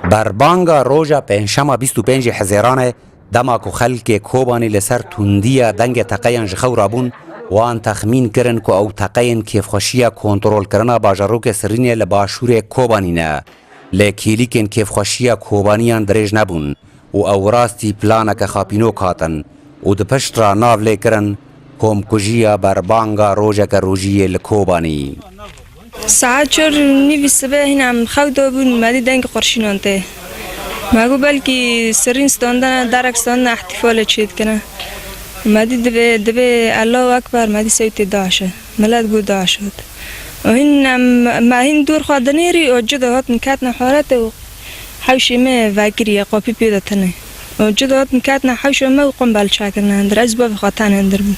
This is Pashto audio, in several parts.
بربانگا روژا پنجشنبه 25 حزیران دماکو خلک کوبانی لسر توندیا دنگ تقیان جخو رابون وان تخمین کرن که او تقیان کیف خوشیا کنترول کرنا باجاروک سرینه لباشور کوبانی نه لیکیلیکن کیف خوشیا کوبانیان دریج نبون و او راستی پلانا که خاپینو کاتن و دپشت را ناو لیکرن کوم کجیا بربانگا روژا که روژی لکوبانی ساعت 4 نیوی صبح هنم خود بون مدی دنگ قرشینانته مگو بلکی سرین ستاندن درک ستاندن احتفال چید کنه مدی دبی الله اکبر مدی سویت داشه ملت گو داشد و هن دور خوادنیری و جدا هات نکات نحارت و حوشی ما واکری قاپی پیدا تنه و جدا هات نکات نحوش ما و قم بالچاکرنه اندر از باب خاطان اندر بون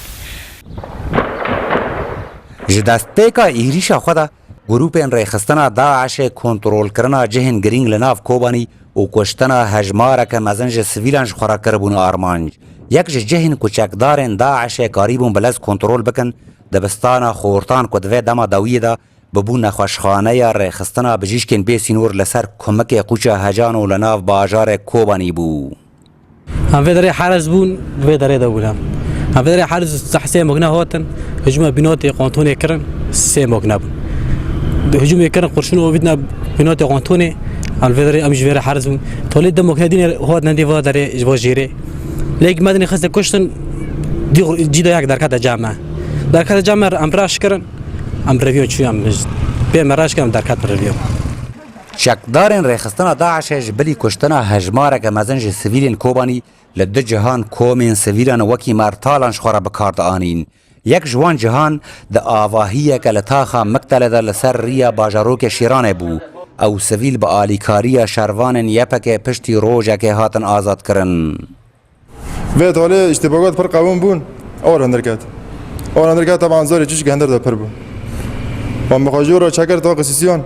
جدست پیکا ایریشا خدا گروپین ریخستنا داعش کنترول کرنا جهن گرینگ لناف کوبانی و کشتنا هجمارک مزنج سویلانج خورا کربون آرمانج یک جهن کچکدارن داعش قریبون بلز کنترول بکن دبستانا خورتان کدوه دما داویه دا ببون خوشخانه یا ریخستنا بجیشکن بیسینور لسر کمک قوچا هجانو لناف باجار کوبانی بو هم في دري حارس بون في دري دولهم هم في دري حارس حسين مقنا هوتن هجوم بنوتي قانتوني كرن سي مقنا بون هجوم كرن قرشنو بدنا بنوتي قانتوني هم في دري امش في حارس بون تولد دم مقنا دين هوت نندي في دري جبو جيري ليك مدني خسته كشتن دي جيدا ياك دركات جامعه دركات جامعه امبراش كرن ام ريفيو شو ام بي مراش كرن دركات ريفيو شکدارن ریخستنا داعش جبلی کشتنا هجمارک مزنج سویلین کوبانی لده جهان کومین سویلان وکی مرتالان شخورا بکارد آنین یک جوان جهان ده آواهیه که لطاخا مکتل ده لسر ریا باجاروک شیرانه بو او سویل با آلیکاریا شروانن یپک پشتی روژه که هاتن آزاد کرن وید حاله اشتباهات پر قوام بون اور هندرکت طبعا زاری چیش که هندر ده پر بون و مخاجور را چکر تا قسیسیان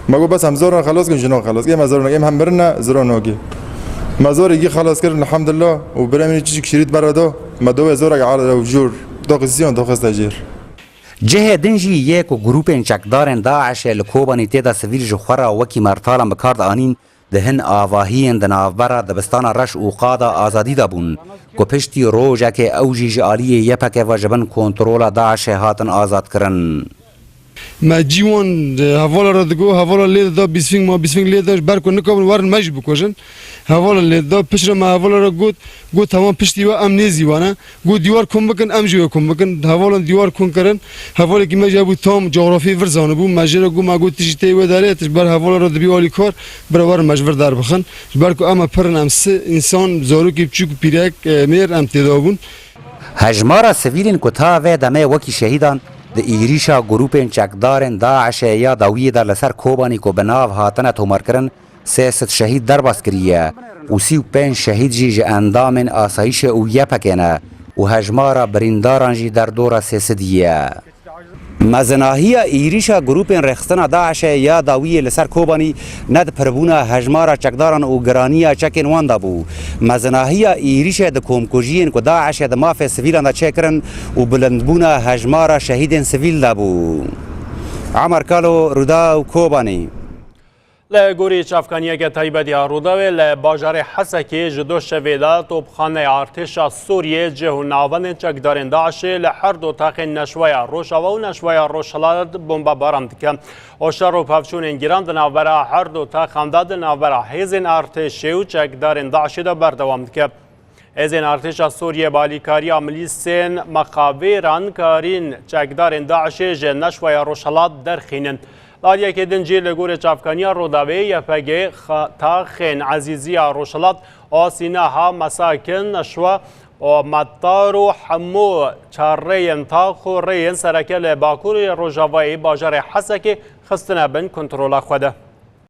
مگو بس هم زورنا خلاص کن جنا خلاص که مزارنا ایم هم برنا زورنا کی مزارگی خلاص کردن الحمدلله و برامین چیزی کشید برادا مدو زورگ عال جور داقسیان داخست اجر جه دنجی یک و گروپین چکدارن داعش لکوبانی تیدا سویل جخورا وکی مرتالا بکارد آنین دهن آواهین دنافبرا دبستان رش و قادا آزادی دا بون که پشتی روژه که اوجی جالیه یپک و جبن کنترول داعش هاتن آزاد کرن ما جیوان هوالا را دگو هوالا لید دا بیسفینگ ما بیسفینگ لید داش برکن نکابن وارن مج بکوشن هوالا لید دا پشت ما هوالا را گود تمام پشتی و ام نیزی وانه گود دیوار کن بکن ام جوی کن بکن هوالا دیوار کن کرن هوالا کی مجا بود تام جغرافی ورزانه بود مجرا گو ما گود تیجی و داره تش بر هوالا را دبی والی کار بر وار مجبور دار بخن برکو اما پرن ام سه انسان زارو کی چوک پیرک میر ام تداون هجمارا سویلین کتا و دمه وکی شهیدان د ایریشا گروپین چکدارن داعش یا داویه در لسر کوبانی کو بناو هاتنه تومر کرن 300 شهید در باس کریه و 35 شهید جی اندامن آسایش او یپکنه و هجمارا برینداران جی در دور 300 مزناهی ایریشا گروپین رخصتنا داعش یا داویه لسر کوبانی ند پربونا هجمارا چکداران او گرانیا چکن واندا بو مزناهی ایریشا د کومکوجین کو داعش د مافه سویلان دا چکرن و بلندبونا هجمارا شهیدن سویل دا بو عمر کالو رودا و کوبانی لگوری چافکانیه که تایبدی روداوی لباجار حسکی جدو شویدا توبخانه ارتش سوریه جهو ناون چکدارن داعش لحر دو تاق نشوی روشاوا و نشوی روشلاد بمبا بارند که اشتر و پفچون انگیران دنابرا هر دو تاق همداد دنابرا هیزن ارتشی و چکدارن داعش دا بردوام که ازین ارتش سوریه بالیکاری عملی سین مقابران کارین چکدارن داعش جنشوی روشلاد درخینن لاریه که دنجی لگور چافکانیا روداوی یپگه تاخین عزیزی روشلات آسینه ها مساکن نشوه و مطار و حمو چارین تاخ و رین سرکل باکور روژاوی باجار حسکی خستنه بن کنترول خوده